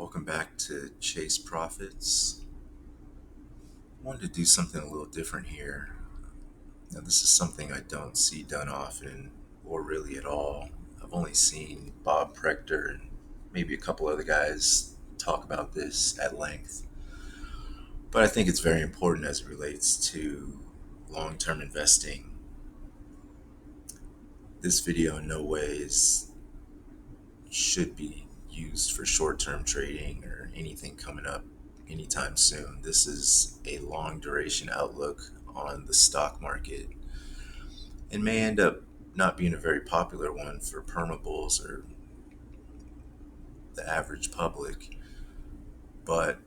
Welcome back to Chase Profits. I wanted to do something a little different here. Now, this is something I don't see done often or really at all. I've only seen Bob Prechter and maybe a couple other guys talk about this at length. But I think it's very important as it relates to long term investing. This video in no ways should be used for short term trading or anything coming up anytime soon. This is a long duration outlook on the stock market and may end up not being a very popular one for permabulls or the average public, but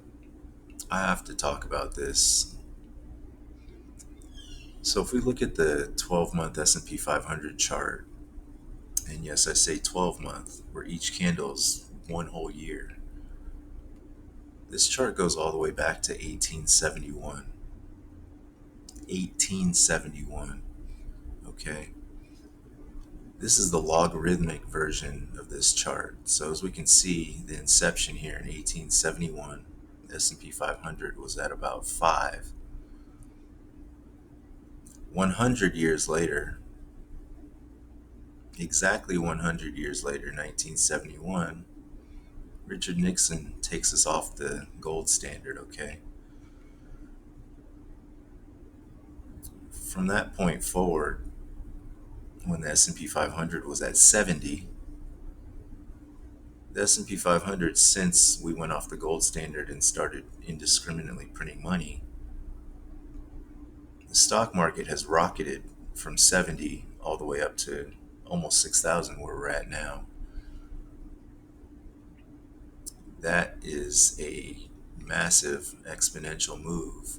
I have to talk about this. So if we look at the 12-month S&P 500 chart, and yes, I say 12-month, where each candle's one whole year. This chart goes all the way back to 1871. 1871, okay? This is the logarithmic version of this chart. So as we can see, the inception here in 1871, the S&P 500 was at about 5. 100 years later, exactly 100 years later, 1971, Richard Nixon takes us off the gold standard, okay? From that point forward, when the S&P 500 was at 70, the S&P 500, since we went off the gold standard and started indiscriminately printing money, the stock market has rocketed from 70 all the way up to almost 6,000 where we're at now. That is a massive exponential move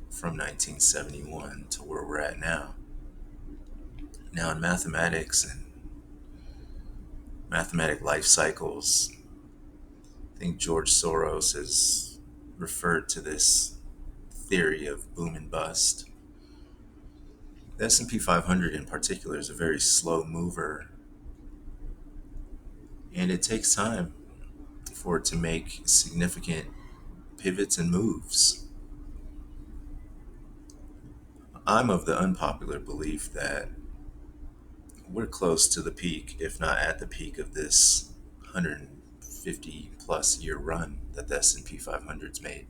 from 1971 to where we're at now. Now, in mathematics and mathematic life cycles, I think George Soros has referred to this theory of boom and bust. The S&P 500 in particular is a very slow mover, and it takes time for it to make significant pivots and moves. I'm of the unpopular belief that we're close to the peak, if not at the peak of this 150 plus year run that the S&P 500's made.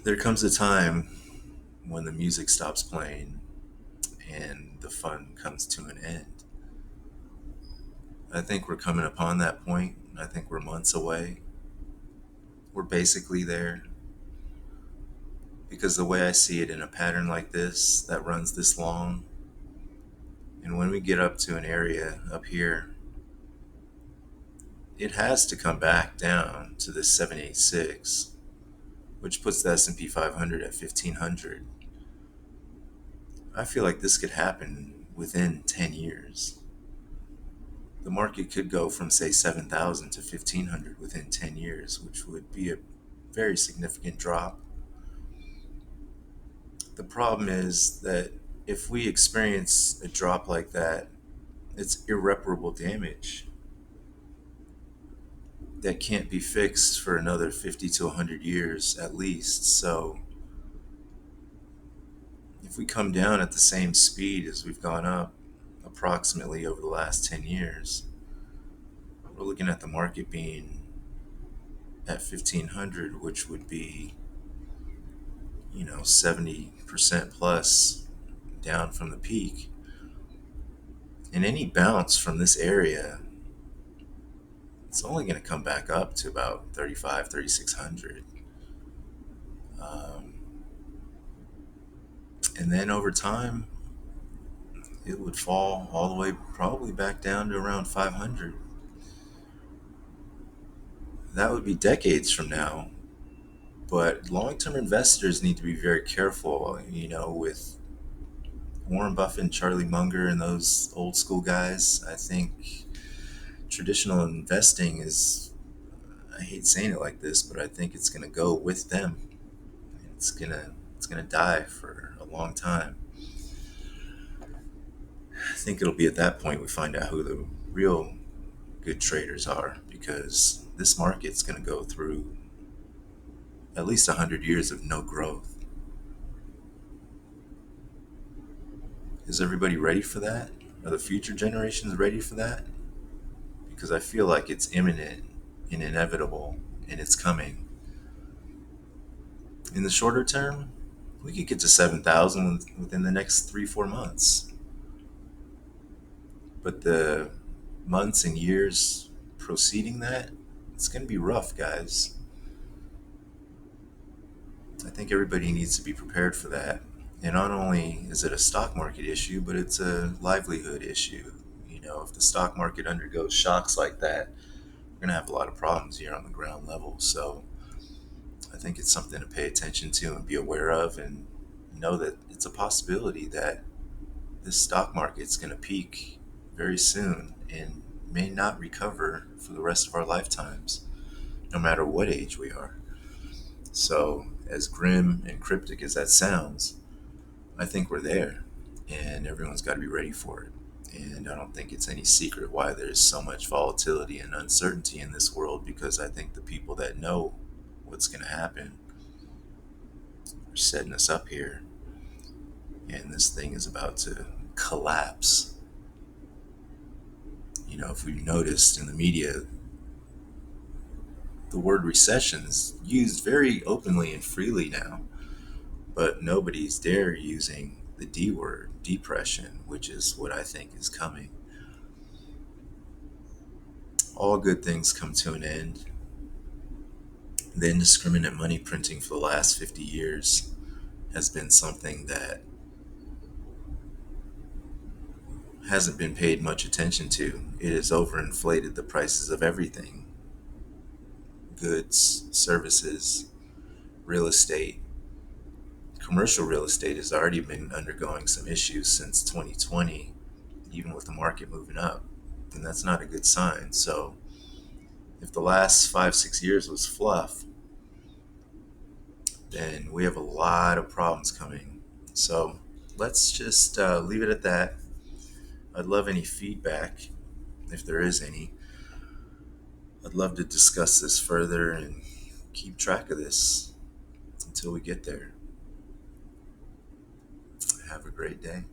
There comes a time when the music stops playing and the fun comes to an end. I think we're coming upon that point. I think we're months away. We're basically there. Because the way I see it in a pattern like this that runs this long, and when we get up to an area up here, it has to come back down to the 786, which puts the S&P 500 at 1500. I feel like this could happen within 10 years. The market could go from, say, 7,000 to 1,500 within 10 years, which would be a very significant drop. The problem is that if we experience a drop like that, it's irreparable damage that can't be fixed for another 50 to 100 years at least. So if we come down at the same speed as we've gone up approximately over the last 10 years, we're looking at the market being at 1,500, which would be 70% plus down from the peak. And any bounce from this area, it's only going to come back up to about 35, 3,600. And then over time, it would fall all the way probably back down to around 500. That would be decades from now. But long-term investors need to be very careful, with Warren Buffett and Charlie Munger and those old school guys. I think traditional investing is, I hate saying it like this, but I think it's going to go with them. It's going to die for a long time. I think it'll be at that point we find out who the real good traders are, because this market's going to go through at least 100 years of no growth. Is everybody ready for that? Are the future generations ready for that? Because I feel like it's imminent and inevitable, and it's coming. In the shorter term, we could get to 7,000 within the next 3-4 months. But the months and years preceding that, it's going to be rough, guys. I think everybody needs to be prepared for that. And not only is it a stock market issue, but it's a livelihood issue. If the stock market undergoes shocks like that, we're going to have a lot of problems here on the ground level. So I think it's something to pay attention to and be aware of, and know that it's a possibility that this stock market's going to peak very soon and may not recover for the rest of our lifetimes, no matter what age we are. So, as grim and cryptic as that sounds, I think we're there, and everyone's got to be ready for it. And I don't think it's any secret why there's so much volatility and uncertainty in this world, because I think the people that know what's going to happen are setting us up here, and this thing is about to collapse. If we've noticed in the media, the word recession is used very openly and freely now, but nobody's dare using the D word, depression, which is what I think is coming. All good things come to an end. The indiscriminate money printing for the last 50 years has been something that hasn't been paid much attention to. It has overinflated the prices of everything: goods, services, real estate. Commercial real estate has already been undergoing some issues since 2020, even with the market moving up. And that's not a good sign. So, if the last 5-6 years was fluff, then we have a lot of problems coming. So, let's just leave it at that. I'd love any feedback, if there is any. I'd love to discuss this further and keep track of this until we get there. Have a great day.